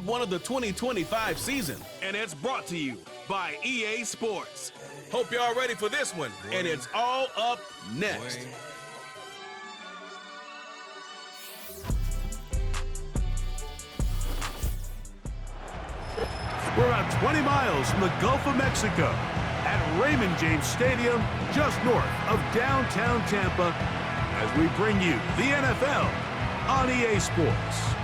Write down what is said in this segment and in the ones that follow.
one of the 2025 season. And it's brought to you by EA Sports. Hope you're all ready for this one, and it's all up next. We're about 20 miles from the Gulf of Mexico at Raymond James Stadium, just north of downtown Tampa, as we bring you the NFL on EA Sports.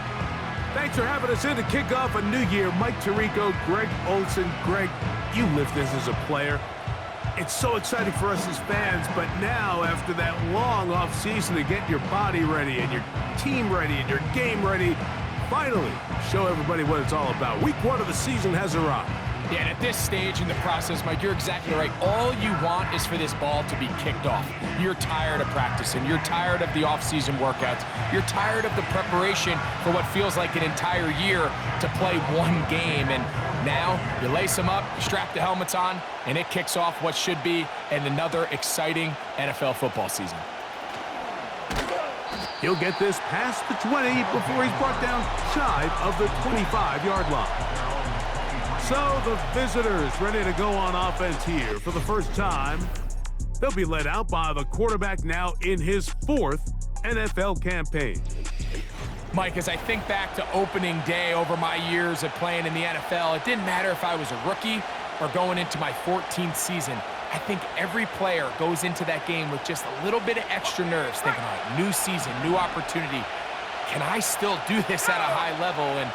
Thanks for having us in to kick off a new year. Mike Tirico, Greg Olson. Greg, you lived this as a player. It's so exciting for us as fans, but now after that long off season to get your body ready and your team ready and your game ready, finally show everybody what it's all about. Week 1 of the season has arrived. Yeah, and at this stage in the process, Mike, you're exactly right. All you want is for this ball to be kicked off. You're tired of practicing. You're tired of the off-season workouts. You're tired of the preparation for what feels like an entire year to play one game. And now you lace them up, you strap the helmets on, and it kicks off what should be another exciting NFL football season. He'll get this past the 20 before he's brought down shy of the 25-yard line. So the visitors ready to go on offense here for the first time. They'll be led out by the quarterback now in his 4th NFL campaign. Mike, as I think back to opening day over my years of playing in the NFL, it didn't matter if I was a rookie or going into my 14th season. I think every player goes into that game with just a little bit of extra nerves, thinking, all right, new season, new opportunity. Can I still do this at a high level? And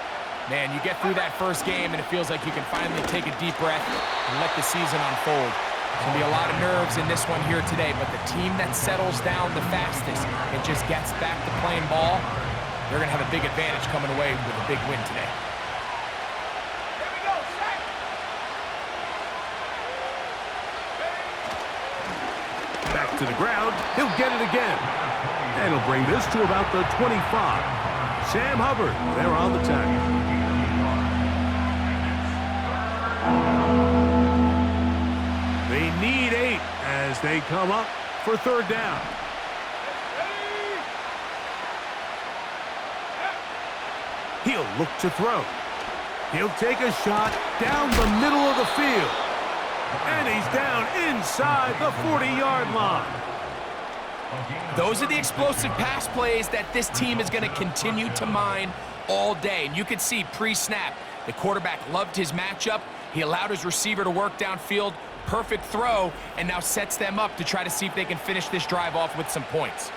man, you get through that first game and it feels like you can finally take a deep breath and let the season unfold. There's going to be a lot of nerves in this one here today, but the team that settles down the fastest and just gets back to playing ball, they're going to have a big advantage coming away with a big win today. Back to the ground, he'll get it again. And he'll bring this to about the 25. Sam Hubbard, there on the tackle. They need 8 as they come up for 3rd down. He'll look to throw. He'll take a shot down the middle of the field. And he's down inside the 40-yard line. Those are the explosive pass plays that this team is going to continue to mine all day. And you can see pre-snap, the quarterback loved his matchup. He allowed his receiver to work downfield, perfect throw, and now sets them up to try to see if they can finish this drive off with some points.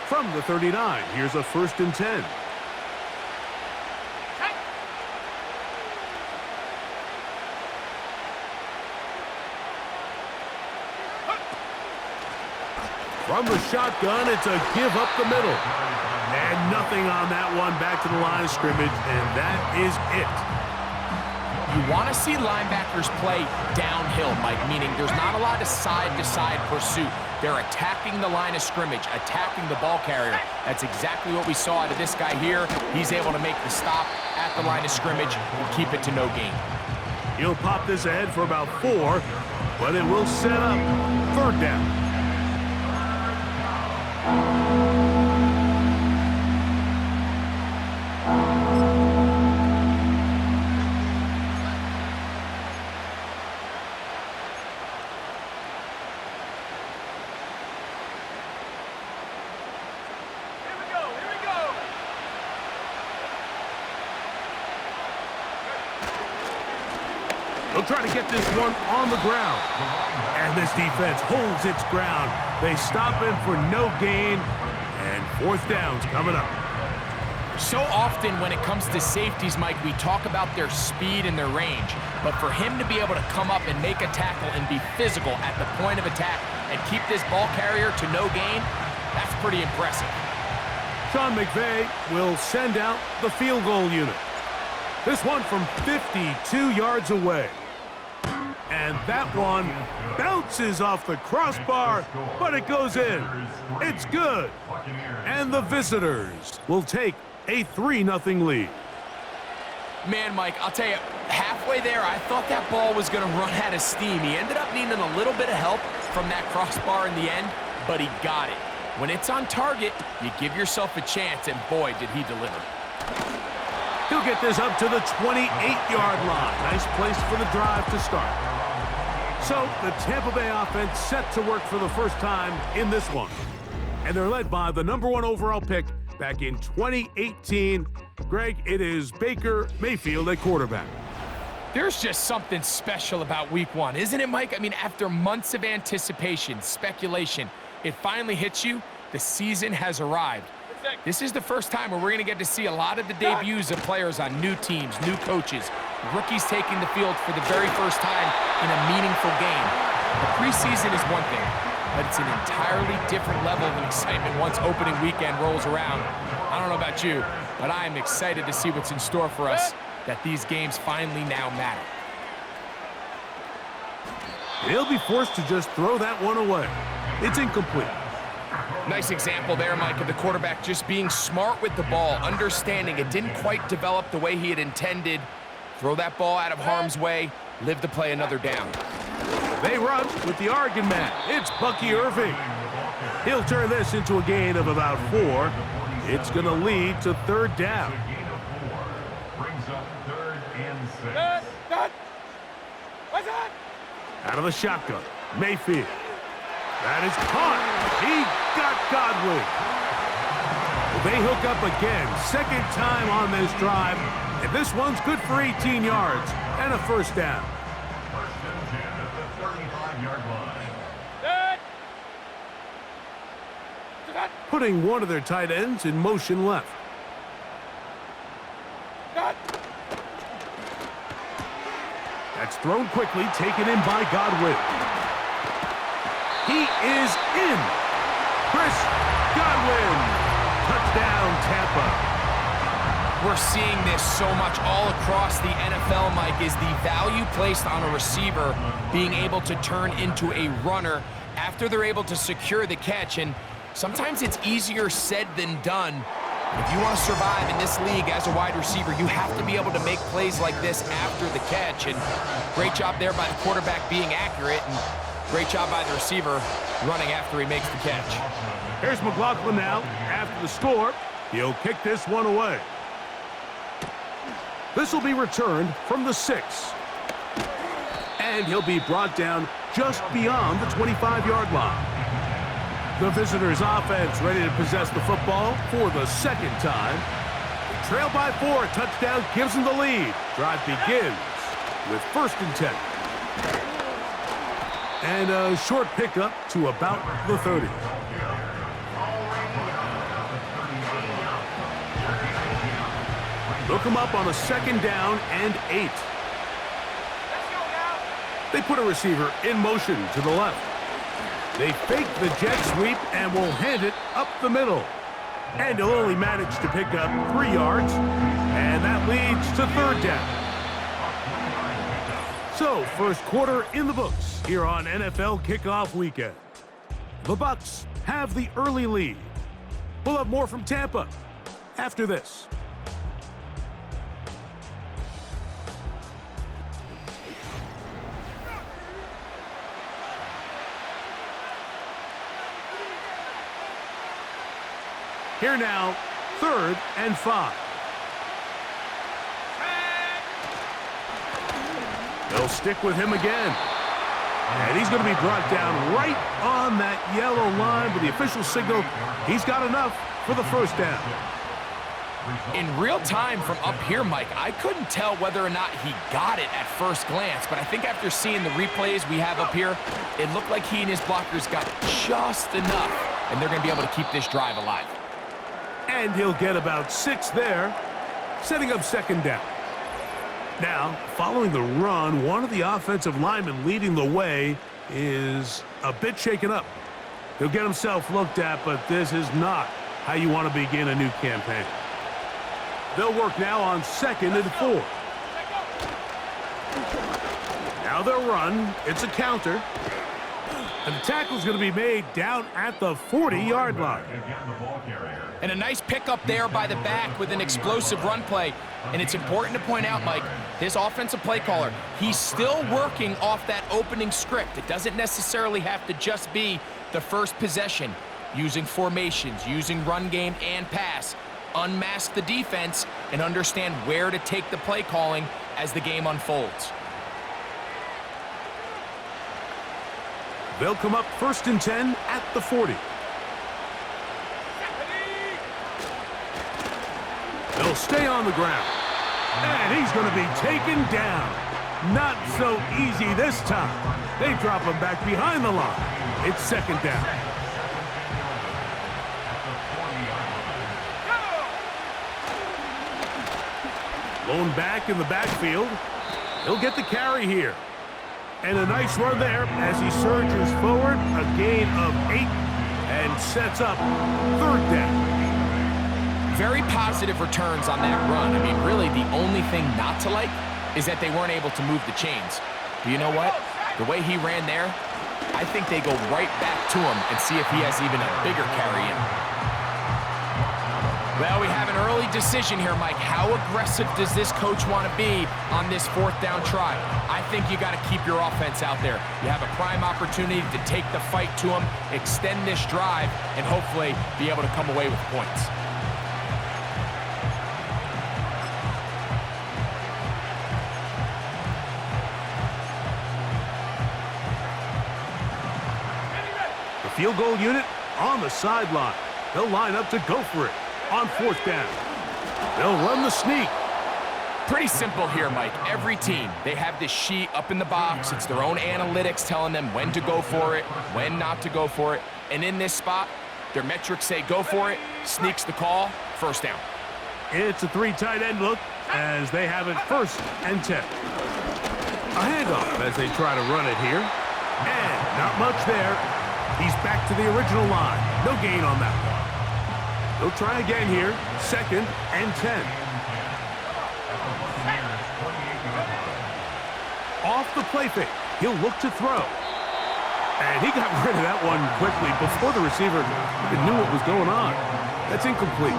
From the 39, here's a 1st and 10. From the shotgun, it's a give up the middle. And nothing on that one, back to the line of scrimmage, and that is it. You want to see linebackers play downhill, Mike, meaning there's not a lot of side-to-side pursuit. They're attacking the line of scrimmage, attacking the ball carrier. That's exactly what we saw out of this guy here. He's able to make the stop at the line of scrimmage and keep it to no gain. He'll pop this ahead for about 4, but it will set up 3rd down. They'll try to get this one on the ground. And this defense holds its ground. They stop him for no gain. And 4th down's coming up. So often when it comes to safeties, Mike, we talk about their speed and their range. But for him to be able to come up and make a tackle and be physical at the point of attack and keep this ball carrier to no gain, that's pretty impressive. Sean McVay will send out the field goal unit. This one from 52 yards away. And that one bounces off the crossbar, but it goes in. It's good. And the visitors will take a 3-0 lead. Man, Mike, I'll tell you, halfway there, I thought that ball was going to run out of steam. He ended up needing a little bit of help from that crossbar in the end, but he got it. When it's on target, you give yourself a chance, and boy, did he deliver. He'll get this up to the 28-yard line. Nice place for the drive to start. So the Tampa Bay offense set to work for the first time in this one. And they're led by the #1 overall pick back in 2018. Greg, it is Baker Mayfield at quarterback. There's just something special about week 1, isn't it, Mike? I mean, after months of anticipation, speculation, it finally hits you. The season has arrived. This is the first time where we're going to get to see a lot of the debuts of players on new teams, new coaches, rookies taking the field for the very first time in a meaningful game. The preseason is one thing, but it's an entirely different level of excitement once opening weekend rolls around. I don't know about you, but I am excited to see what's in store for us, that these games finally now matter. He'll be forced to just throw that one away. It's incomplete. Nice example there, Mike, of the quarterback just being smart with the ball, understanding it didn't quite develop the way he had intended. Throw that ball out of harm's way, live to play another down. They run with the Oregon man. It's Bucky Irving. He'll turn this into a gain of about 4. It's going to lead to 3rd down. Brings up 3rd and 6. Out of the shotgun, Mayfield. That is caught. He got Godwin. They hook up again. 2nd time on this drive. And this one's good for 18 yards and a 1st down. 1st and 10 at the 35-yard line. Putting one of their tight ends in motion left. That's thrown quickly, taken in by Godwin. He is in. Chris Godwin. Touchdown, Tampa. We're seeing this so much all across the NFL, Mike, is the value placed on a receiver being able to turn into a runner after they're able to secure the catch. And sometimes it's easier said than done. If you want to survive in this league as a wide receiver, you have to be able to make plays like this after the catch. And great job there by the quarterback being accurate, and great job by the receiver running after he makes the catch. Here's McLaughlin now. After the score, he'll kick this one away. This will be returned from the 6. And he'll be brought down just beyond the 25-yard line. The visitors' offense ready to possess the football for the 2nd time. They trail by 4. Touchdown gives them the lead. Drive begins with 1st and 10. And a short pickup to about the 30. Look them up on a 2nd down and 8. They put a receiver in motion to the left. They fake the jet sweep and will hand it up the middle. And he'll only manage to pick up 3 yards. And that leads to 3rd down. So, 1st quarter in the books here on NFL Kickoff Weekend. The Bucs have the early lead. We'll have more from Tampa after this. Here now, 3rd and 5. They'll stick with him again. And he's going to be brought down right on that yellow line with the official signal. He's got enough for the 1st down. In real time from up here, Mike, I couldn't tell whether or not he got it at first glance, but I think after seeing the replays we have up here, it looked like he and his blockers got just enough, and they're going to be able to keep this drive alive. And he'll get about 6 there, setting up 2nd down. Now, following the run, one of the offensive linemen leading the way is a bit shaken up. He'll get himself looked at, but this is not how you want to begin a new campaign. They'll work now on 2nd and 4. Now they'll run. It's a counter. And the tackle's going to be made down at the 40-yard line. And a nice pickup there by the back with an explosive run play. And it's important to point out, Mike, this offensive play caller, he's still working off that opening script. It doesn't necessarily have to just be the first possession. using formations, using run game and pass, unmask the defense, and understand where to take the play calling as the game unfolds. They'll come up 1st and 10 at the 40. They'll stay on the ground. And he's going to be taken down. Not so easy this time. They drop him back behind the line. It's 2nd down. Blown back in the backfield. He'll get the carry here. And a nice run there as he surges forward. A gain of 8 and sets up 3rd down. Very positive returns on that run. I mean, really, the only thing not to like is that they weren't able to move the chains. But you know what? The way he ran there, I think they go right back to him and see if he has even a bigger carry in. Well, we have an early decision here, Mike. How aggressive does this coach want to be on this 4th down try? I think you got to keep your offense out there. You have a prime opportunity to take the fight to him, extend this drive, and hopefully be able to come away with points. Field goal unit on the sideline. They'll line up to go for it on 4th down. They'll run the sneak. Pretty simple here, Mike. Every team, they have this sheet up in the box. It's their own analytics telling them when to go for it, when not to go for it. And in this spot, their metrics say go for it, sneaks the call, 1st down. It's a 3 tight end look as they have it 1st and 10. A handoff as they try to run it here. And not much there. He's back to the original line. No gain on that one. They'll try again here. 2nd and 10. Off the play fake. He'll look to throw. And he got rid of that one quickly before the receiver even knew what was going on. That's incomplete.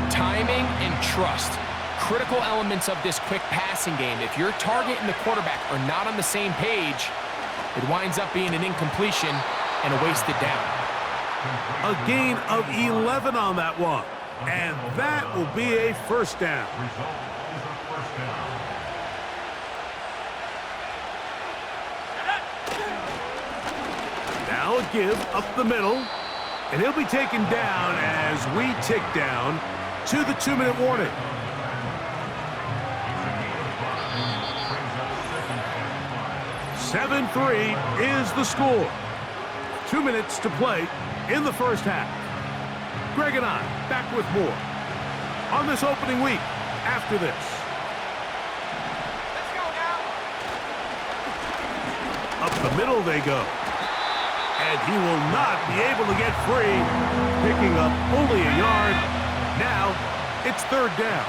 Timing and trust. Critical elements of this quick passing game. If your target and the quarterback are not on the same page, it winds up being an incompletion and a wasted down. A gain of 11 on that one. And that will be a 1st down. Now a give up the middle. And he'll be taken down as we tick down to the 2-minute warning. 7-3 is the score. 2 minutes to play in the 1st half. Greg and I back with more on this opening week after this. Let's go now. Up the middle they go. And he will not be able to get free, picking up only a yard. Now it's 3rd down.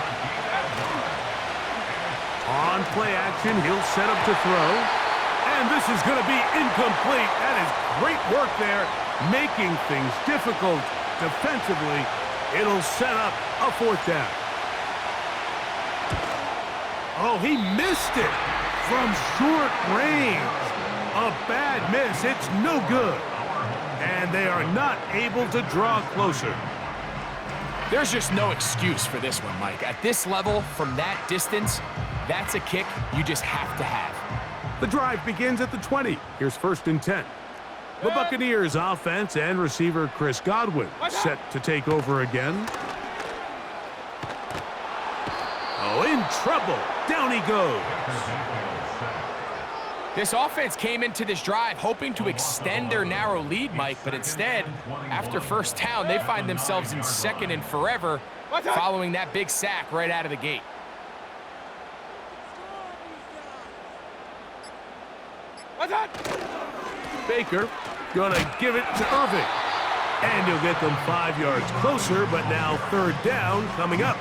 On play action, he'll set up to throw. And this is going to be incomplete. That is great work there, making things difficult defensively. It'll set up a 4th down. Oh, he missed it from short range. A bad miss. It's no good. And they are not able to draw closer. There's just no excuse for this one, Mike. At this level, from that distance, that's a kick you just have to have. The drive begins at the 20. Here's 1st and 10. The Buccaneers offense and receiver Chris Godwin set to take over again. Oh, in trouble. Down he goes. This offense came into this drive hoping to extend their narrow lead, Mike, but instead, after 1st down, they find themselves in 2nd and forever following that big sack right out of the gate. Baker gonna give it to Irving. And he'll get them 5 yards closer, but now 3rd down coming up.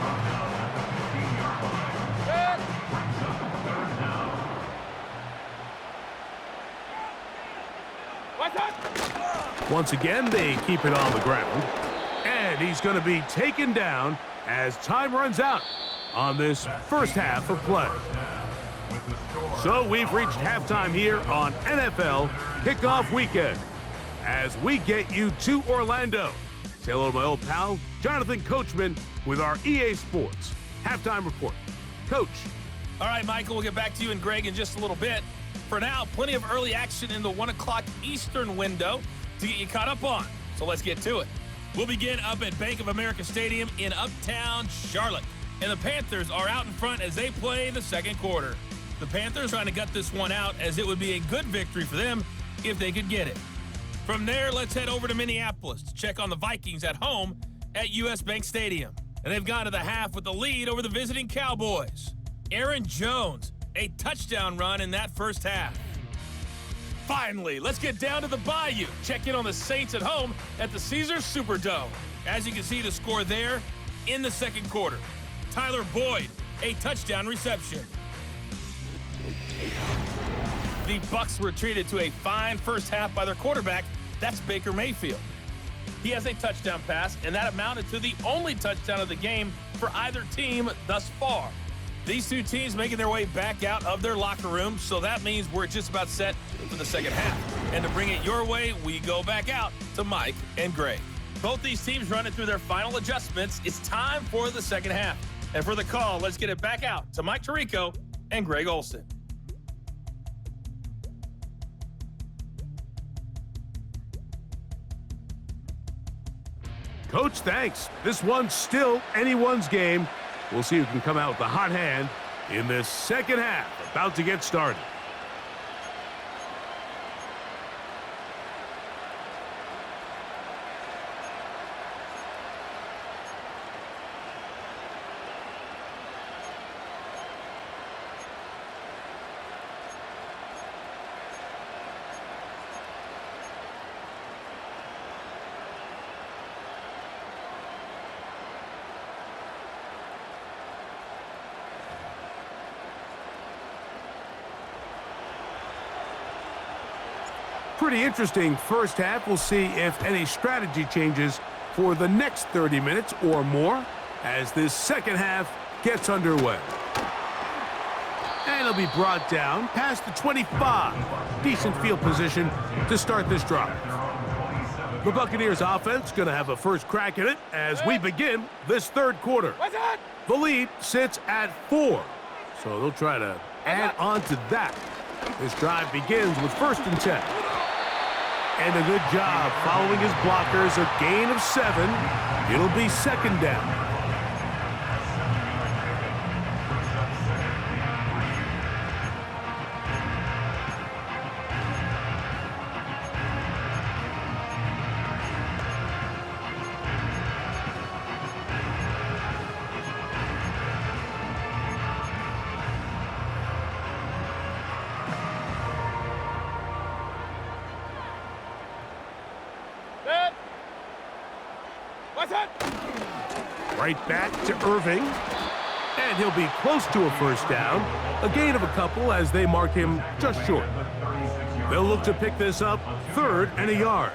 Once again, they keep it on the ground. And he's going to be taken down as time runs out on this 1st half of play. So we've reached halftime here on NFL Kickoff Weekend. as we get you to Orlando. Say hello to my old pal, Jonathan Coachman, with our EA Sports Halftime Report. Coach. All right, Michael, we'll get back to you and Greg in just a little bit. For now, plenty of early action in the 1 o'clock Eastern window to get you caught up on. So let's get to it. We'll begin up at Bank of America Stadium in Uptown Charlotte. And the Panthers are out in front as they play the second quarter. The Panthers trying to gut this one out as it would be a good victory for them if they could get it. From there, let's head over to Minneapolis to check on the Vikings at home at US Bank Stadium. And they've gone to the half with the lead over the visiting Cowboys. Aaron Jones, a touchdown run in that first half. Finally, let's get down to the Bayou. Check in on the Saints at home at the Caesars Superdome. As you can see, the score there in the second quarter. Tyler Boyd, a touchdown reception. The Bucs were treated to a fine first half by their quarterback. That's Baker Mayfield. He has a touchdown pass, and that amounted to the only touchdown of the game for either team thus far. These two teams making their way back out of their locker room, so that means we're just about set for the second half. And to bring it your way, we go back out to Mike and Greg. Both these teams running through their final adjustments. It's time for the second half. And for the call, let's get it back out to Mike Tirico and Greg Olson. Coach, thanks. This one's still anyone's game. We'll see who can come out with the hot hand in this second half. About to get started. Pretty interesting first half. We'll see if any strategy changes for the next 30 minutes or more as this second half gets underway. And it'll be brought down past the 25. Decent field position to start this drive. The Buccaneers offense going to have a first crack at it as we begin this third quarter. The lead sits at 4, so they'll try to add on to that. This drive begins with 1st and 10. And a good job following his blockers, a gain of 7. It'll be 2nd down. Right back to Irving. And he'll be close to a first down. A gain of a couple as they mark him just short. They'll look to pick this up 3rd and a yard.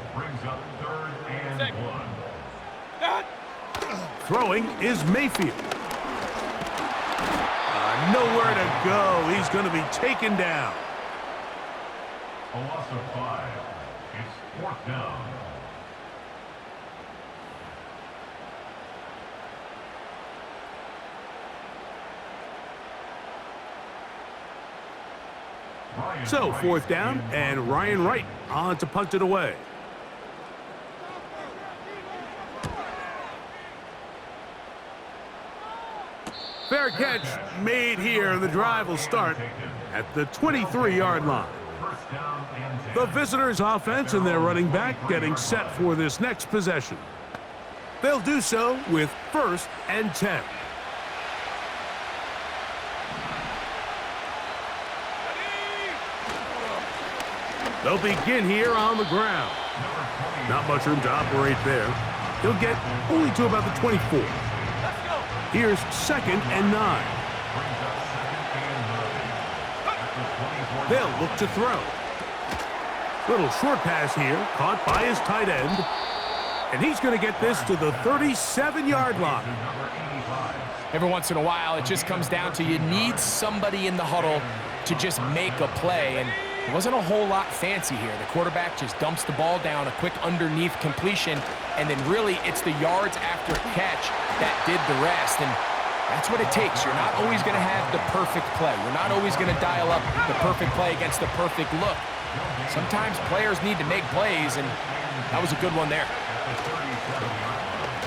Throwing is Mayfield. Nowhere to go. He's going to be taken down. A loss of 5. It's 4th down. So 4th down, and Ryan Wright on to punt it away. Fair catch made here, and the drive will start at the 23-yard line. The visitors' offense and their running back getting set for this next possession. They'll do so with 1st and 10. They'll begin here on the ground. Not much room to operate there. He'll get only to about the 24. Here's 2nd and 9. They'll look to throw. Little short pass here, caught by his tight end. And he's going to get this to the 37-yard line. Every once in a while, it just comes down to you need somebody in the huddle to just make a play. And It wasn't a whole lot fancy here. The quarterback just dumps the ball down, a quick underneath completion, and then really it's the yards after catch that did the rest. And that's what it takes. You're not always going to have the perfect play. You're not always going to dial up the perfect play against the perfect look. Sometimes players need to make plays, and that was a good one there.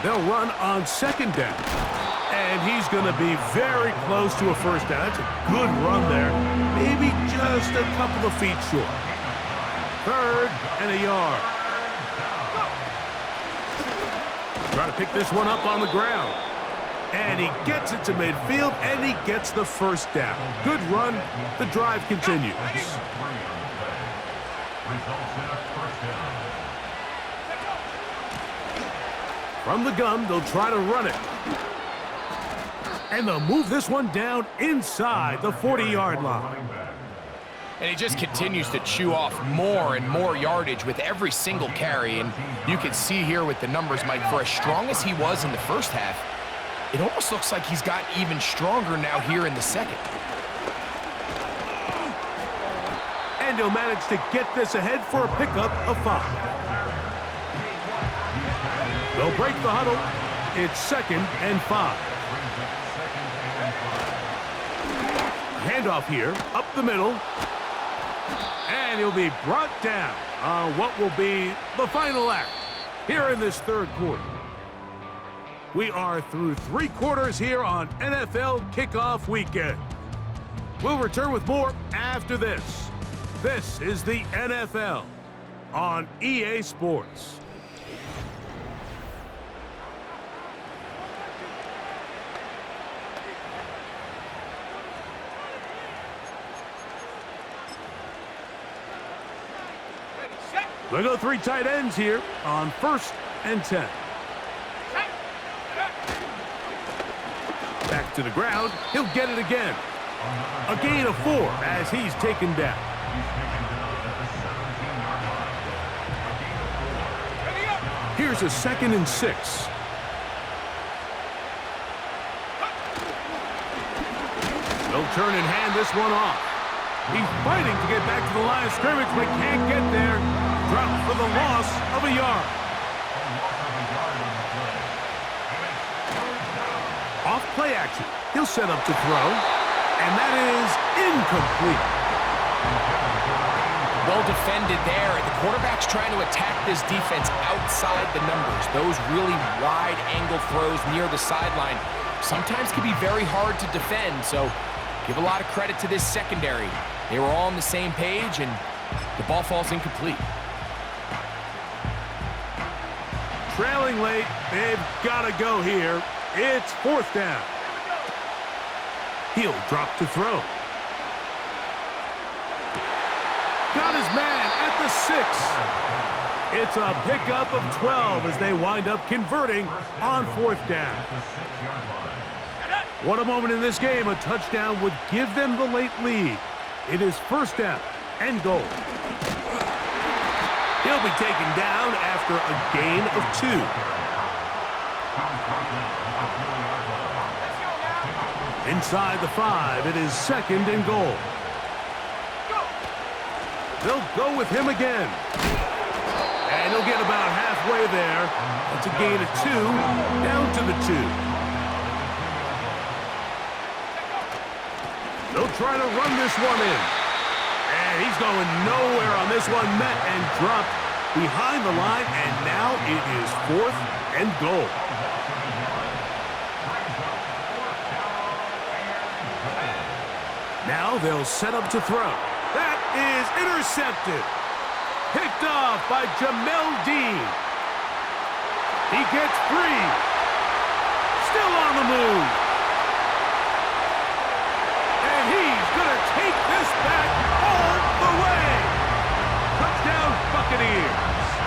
They'll run on second down. And he's going to be very close to a first down. That's a good run there. Maybe just a couple of feet short. 3rd and a yard. Trying to pick this one up on the ground. And he gets it to midfield, and he gets the first down. Good run. The drive continues. From the gun, they'll try to run it. And they'll move this one down inside the 40-yard line. And he just continues to chew off more and more yardage with every single carry. And you can see here with the numbers, Mike, for as strong as he was in the first half, it almost looks like he's gotten even stronger now here in the second. And he'll manage to get this ahead for a pickup of 5. They'll break the huddle. It's 2nd and 5. Handoff here, up the middle. And he'll be brought down on what will be the final act here in this 3rd quarter. We are through 3 quarters here on NFL Kickoff Weekend. We'll return with more after this. This is the NFL on EA Sports. We'll go 3 tight ends here on 1st and 10. Back to the ground. He'll get it again. A gain of 4 as he's taken down. Here's a 2nd and 6. They'll turn and hand this one off. He's fighting to get back to the line of scrimmage, but can't get there. Dropped for the loss of a yard. Off play action. He'll set up to throw. And that is incomplete. Well defended there. The quarterback's trying to attack this defense outside the numbers. Those really wide angle throws near the sideline sometimes can be very hard to defend. So give a lot of credit to this secondary. They were all on the same page, and the ball falls incomplete. Trailing late, they've got to go here. It's 4th down. He'll drop to throw. Got his man at the 6. It's a pickup of 12 as they wind up converting on 4th down. What a moment in this game. A touchdown would give them the late lead. It is 1st down and goal. He'll be taken down after a gain of 2. Inside the 5, it is 2nd and goal. They'll go with him again. And he'll get about halfway there. That's a gain of 2, down to the 2. They'll try to run this one in. And he's going nowhere on this one. Met and dropped behind the line. And now it is 4th and goal. Now they'll set up to throw. That is intercepted. Picked off by Jamel Dean. He gets free. Still on the move.